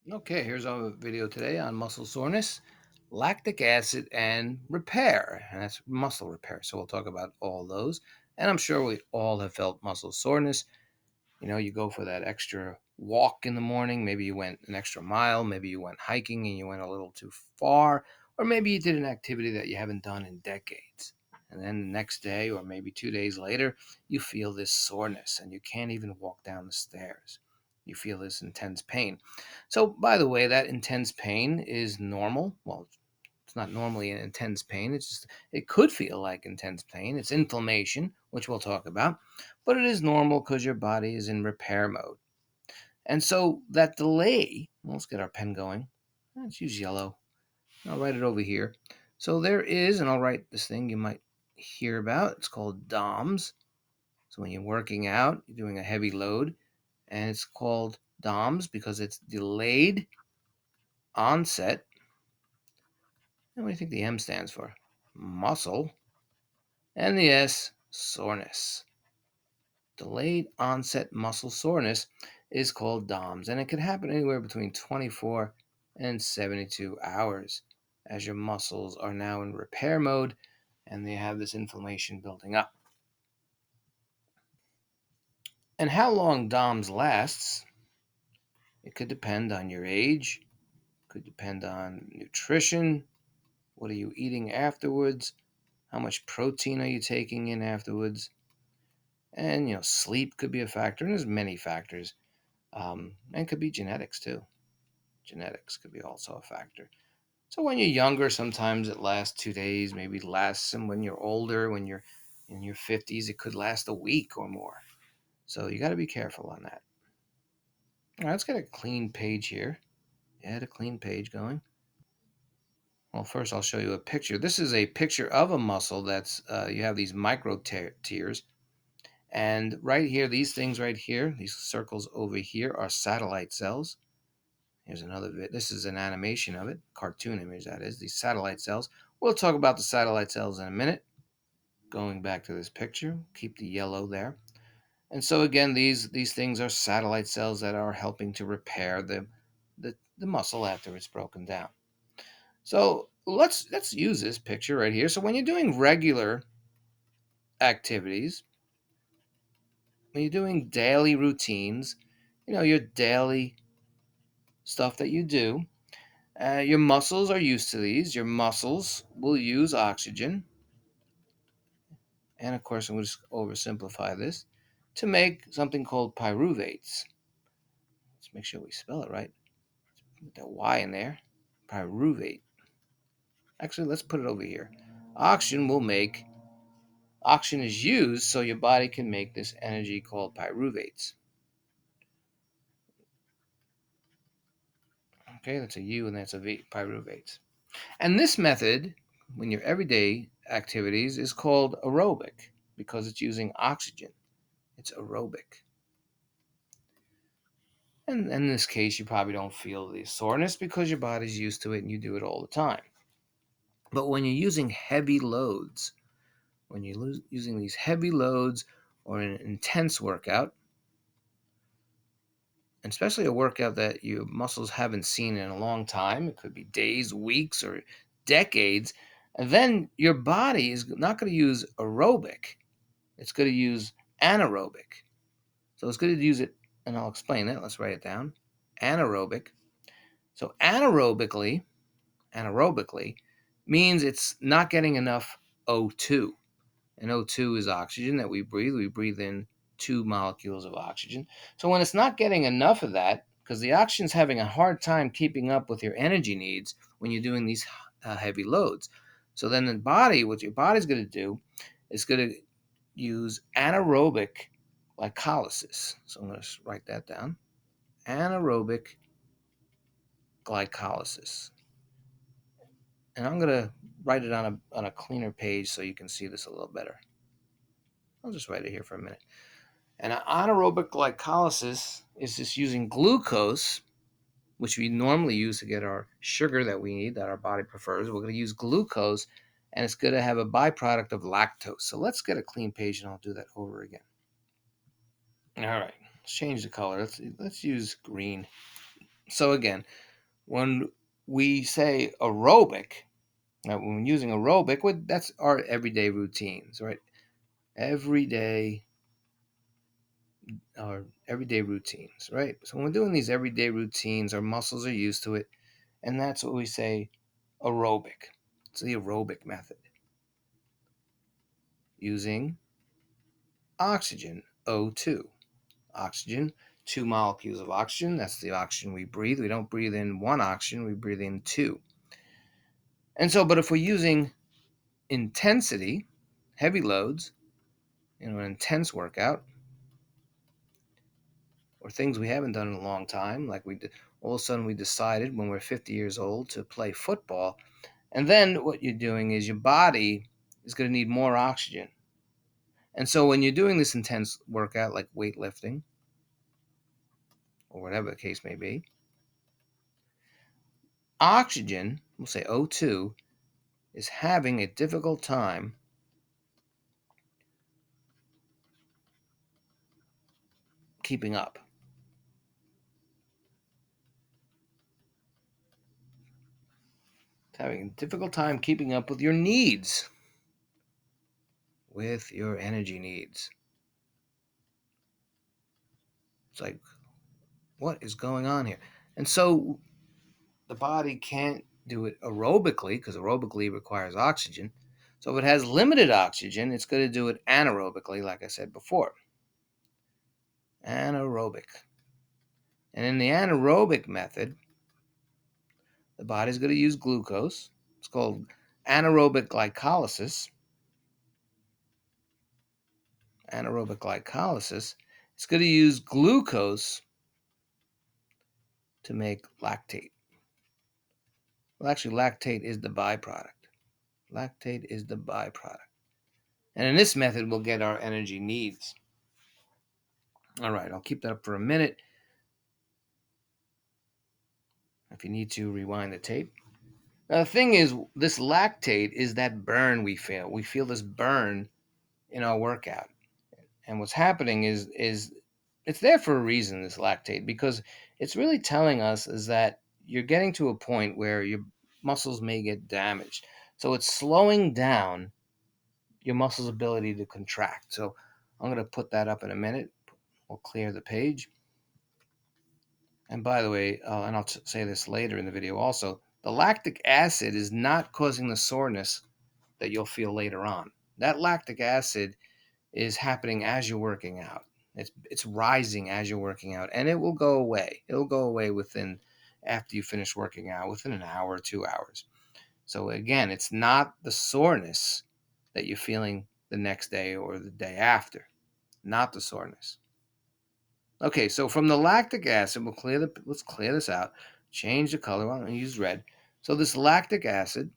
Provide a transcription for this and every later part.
Okay, here's our video today on muscle soreness, lactic acid, and repair. And that's muscle repair. So we'll talk about all those. And I'm sure we all have felt muscle soreness. You go for that extra walk in the morning. Maybe you went an extra mile. Maybe you went hiking and you went a little too far. Or maybe you did an activity that you haven't done in decades. And then the next day, or maybe 2 days later, you feel this soreness and you can't even walk down the stairs. You feel this intense pain. So, by the way, that intense pain is normal. Well, it's not normally an intense pain. It could feel like intense pain. It's inflammation, which we'll talk about, but it is normal because your body is in repair mode. And so that delay, well, let's get our pen going. Let's use yellow. I'll write it over here. So there is, and I'll write this thing you might hear about. It's called DOMS. So when you're working out, you're doing a heavy load, and it's called DOMS because it's delayed onset. And what do you think the M stands for? Muscle. And the S, soreness. Delayed onset muscle soreness is called DOMS, and it can happen anywhere between 24 and 72 hours as your muscles are now in repair mode and they have this inflammation building up. And how long DOMS lasts, it could depend on your age, could depend on nutrition, what are you eating afterwards, how much protein are you taking in afterwards, and sleep could be a factor, and there's many factors. And it could be genetics too. Genetics could be also a factor. So when you're younger, sometimes it lasts 2 days, maybe lasts, and when you're older, when you're in your 50s, it could last a week or more. So you got to be careful on that. All right, let's get a clean page here. Add a clean page going. Well, first I'll show you a picture. This is a picture of a muscle that's, you have these micro tears. And right here, these things right here, these circles over here are satellite cells. Here's another bit. This is an animation of it, cartoon image that is, these satellite cells. We'll talk about the satellite cells in a minute. Going back to this picture, keep the yellow there. And so again, these things are satellite cells that are helping to repair the muscle after it's broken down. So let's use this picture right here. So when you're doing regular activities, when you're doing daily routines, your daily stuff that you do, your muscles are used to these. Your muscles will use oxygen. And of course, I'm going to just oversimplify this to make something called pyruvates. Let's make sure we spell it right. Put that Y in there. Pyruvate. Actually, let's put it over here. Oxygen will make, oxygen is used so your body can make this energy called pyruvates. Okay, that's a U and that's a V, pyruvates. And this method, when your everyday activities, is called aerobic because it's using oxygen. It's aerobic. And in this case, you probably don't feel the soreness because your body's used to it and you do it all the time. But when you're using heavy loads, when you're using these heavy loads or an intense workout, and especially a workout that your muscles haven't seen in a long time, it could be days, weeks, or decades, and then your body is not going to use aerobic. It's going to use anaerobic. So it's going to use it, and I'll explain it. Let's write it down. Anaerobic. So anaerobically means it's not getting enough O2. And O2 is oxygen that we breathe. We breathe in 2 molecules of oxygen. So when it's not getting enough of that, because the oxygen's having a hard time keeping up with your energy needs when you're doing these heavy loads. So then the body, what your body's going to do is going to use anaerobic glycolysis. So I'm going to write that down. Anaerobic glycolysis. And I'm going to write it on a cleaner page so you can see this a little better. I'll just write it here for a minute. And anaerobic glycolysis is just using glucose, which we normally use to get our sugar that we need, that our body prefers. We're going to use glucose, and it's going to have a byproduct of lactose. So let's get a clean page, and I'll do that over again. All right, let's change the color. Let's use green. So again, when we say aerobic, now when we're using aerobic, that's our everyday routines, right? Everyday, our everyday routines, right? So when we're doing these everyday routines, our muscles are used to it, and that's what we say aerobic. It's the aerobic method using oxygen, O2. Oxygen, two molecules of oxygen. That's the oxygen we breathe. We don't breathe in one oxygen, we breathe in two. And so, but if we're using intensity, heavy loads, an intense workout, or things we haven't done in a long time, like all of a sudden we decided when we're 50 years old to play football, and then what you're doing is your body is going to need more oxygen. And so when you're doing this intense workout, like weightlifting, or whatever the case may be, oxygen, we'll say O2, is having a difficult time keeping up. It's having a difficult time keeping up with your needs, with your energy needs. It's like, what is going on here? And so the body can't do it aerobically because aerobically requires oxygen. So if it has limited oxygen, it's going to do it anaerobically, like I said before. Anaerobic. And in the anaerobic method, the body's going to use glucose. It's called anaerobic glycolysis. Anaerobic glycolysis. It's going to use glucose to make lactate. Well, actually, lactate is the byproduct. Lactate is the byproduct. And in this method, we'll get our energy needs. All right, I'll keep that up for a minute. If you need to, rewind the tape. Now, the thing is, this lactate is that burn we feel. We feel this burn in our workout. And what's happening is it's there for a reason, this lactate, because it's really telling us is that you're getting to a point where your muscles may get damaged. So it's slowing down your muscles' ability to contract. So I'm going to put that up in a minute. We'll clear the page. And by the way, and I'll say this later in the video also, the lactic acid is not causing the soreness that you'll feel later on. That lactic acid is happening as you're working out. It's rising as you're working out, and it will go away. It'll go away after you finish working out, within an hour or 2 hours. So again, it's not the soreness that you're feeling the next day or the day after. Not the soreness. Okay, so from the lactic acid, let's clear this out. Change the color. I'm going to use red. So this lactic acid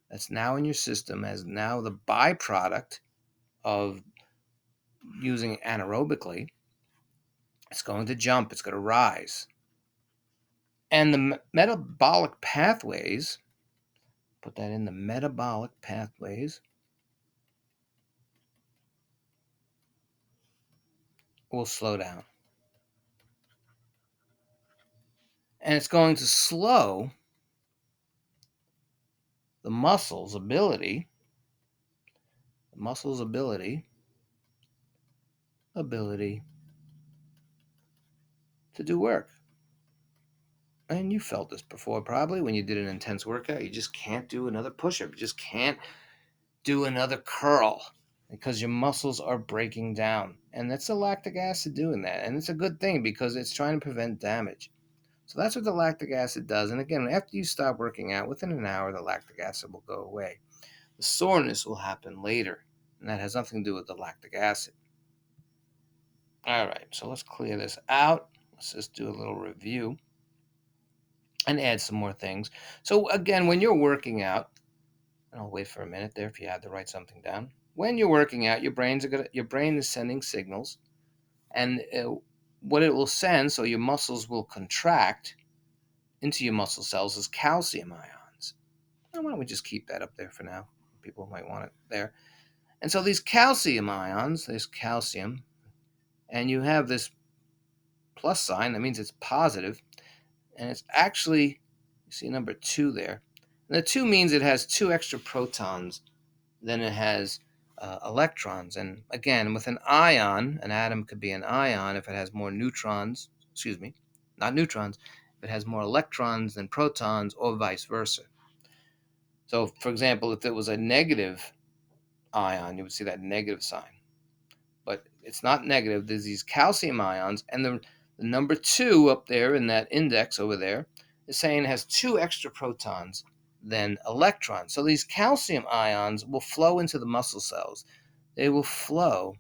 that's now in your system as now the byproduct of using anaerobically, it's going to jump. It's going to rise. And the metabolic pathways, put that in the metabolic pathways, will slow down. And it's going to slow the muscle's ability to do work. And you felt this before probably when you did an intense workout. You just can't do another push-up. You just can't do another curl because your muscles are breaking down. And that's the lactic acid doing that. And it's a good thing because it's trying to prevent damage. So that's what the lactic acid does. And again, after you stop working out, within an hour, the lactic acid will go away. The soreness will happen later. And that has nothing to do with the lactic acid. All right, so let's clear this out. Let's just do a little review and add some more things. So again, when you're working out, and I'll wait for a minute there if you had to write something down. When you're working out, your brain is sending signals, and what it will send, so your muscles will contract into your muscle cells, is calcium ions. Now, why don't we just keep that up there for now? People might want it there. And so these calcium ions, there's calcium, and you have this plus sign. That means it's positive, and it's actually, you see number 2 there. And the 2 means it has 2 extra protons than it has electrons. And again, with an ion, an atom could be an ion if it has more neutrons, excuse me, not neutrons, if it has more electrons than protons, or vice versa. So, for example, if it was a negative ion, you would see that negative sign. But it's not negative. There's these calcium ions, and the number 2 up there in that index over there is saying it has 2 extra protons than electrons. So these calcium ions will flow into the muscle cells. They will flow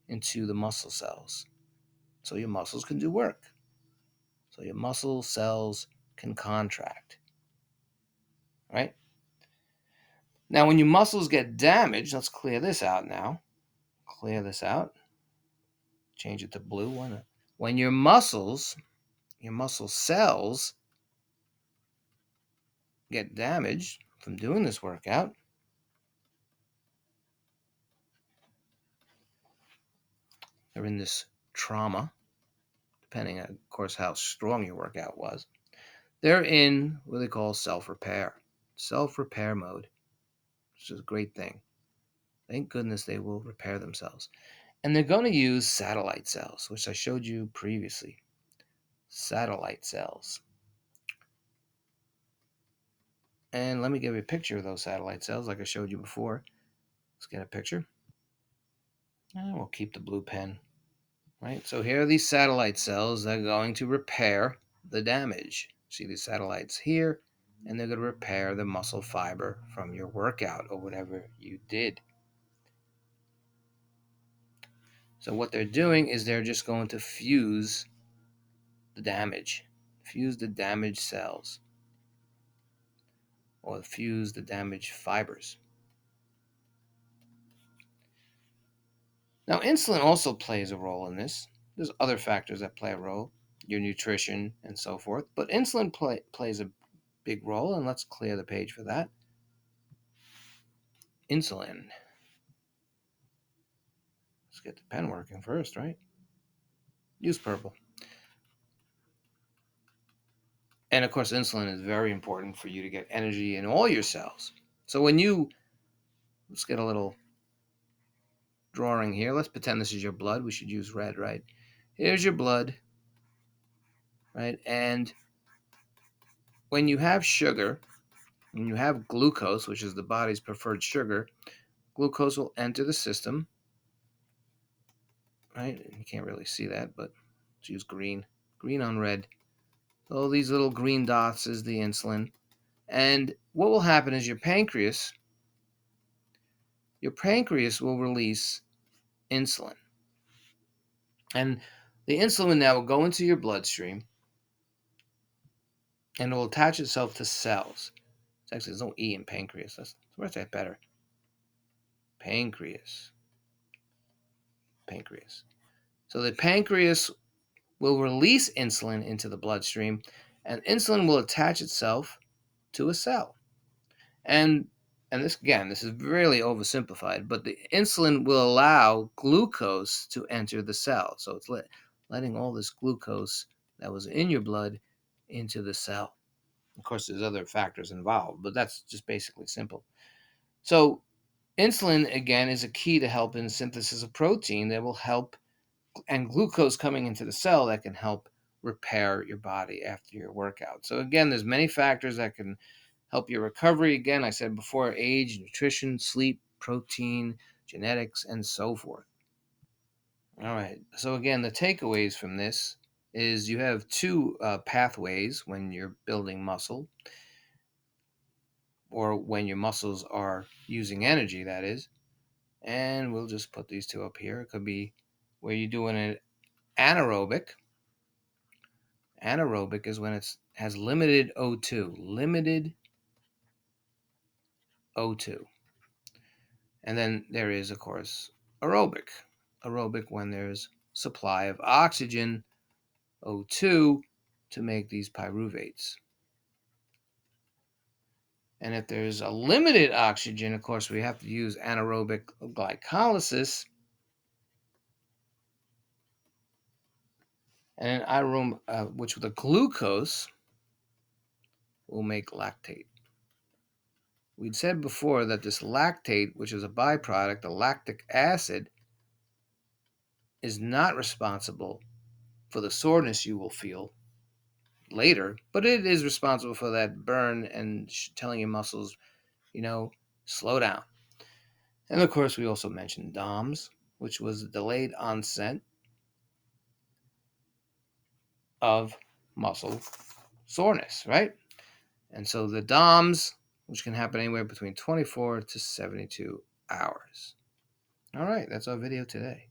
into the muscle cells. So your muscles can do work. So your muscle cells can contract. Right? Now, when your muscles get damaged, let's clear this out now. Clear this out. Change it to blue. Why not? When your muscle cells get damaged from doing this workout, they're in this trauma, depending on, of course, how strong your workout was. They're in what they call self-repair mode, which is a great thing. Thank goodness they will repair themselves. And they're going to use satellite cells, which I showed you previously. Satellite cells. And let me give you a picture of those satellite cells like I showed you before. Let's get a picture. And we'll keep the blue pen. Right? So here are these satellite cells that are going to repair the damage. See these satellites here, and they're going to repair the muscle fiber from your workout or whatever you did. So what they're doing is they're just going to fuse the damaged cells, or fuse the damaged fibers. Now, insulin also plays a role in this. There's other factors that play a role, your nutrition and so forth, but insulin plays a big role, and let's clear the page for that. Insulin. Let's get the pen working first, right? Use purple. And of course, insulin is very important for you to get energy in all your cells. So let's get a little drawing here. Let's pretend this is your blood. We should use red, right? Here's your blood, right? And when you have sugar, when you have glucose, which is the body's preferred sugar, glucose will enter the system, right? You can't really see that, but let's use green on red. So these little green dots is the insulin. And what will happen is your pancreas will release insulin. And the insulin now will go into your bloodstream and it will attach itself to cells. Actually, there's no E in pancreas. Let's write that better. Pancreas. So the pancreas will release insulin into the bloodstream, and insulin will attach itself to a cell. And this is really oversimplified, but the insulin will allow glucose to enter the cell. So it's letting all this glucose that was in your blood into the cell. Of course, there's other factors involved, but that's just basically simple. So insulin, again, is a key to help in synthesis of protein that will help, and glucose coming into the cell that can help repair your body after your workout. So again, there's many factors that can help your recovery. Again, I said before, age, nutrition, sleep, protein, genetics, and so forth. All right. So again, the takeaways from this is you have two pathways when you're building muscle, or when your muscles are using energy, that is. And we'll just put these two up here. It could be where you're doing an anaerobic. Anaerobic is when it has limited O2. And then there is, of course, aerobic. Aerobic when there's supply of oxygen, O2, to make these pyruvates. And if there's a limited oxygen, of course, we have to use anaerobic glycolysis. And an iron, which with the glucose will make lactate. We'd said before that this lactate, which is a byproduct, the lactic acid, is not responsible for the soreness you will feel later, but it is responsible for that burn and telling your muscles, slow down. And of course, we also mentioned DOMS, which was a delayed onset of muscle soreness, right? And so the DOMS, which can happen anywhere between 24 to 72 hours. All right, that's our video today.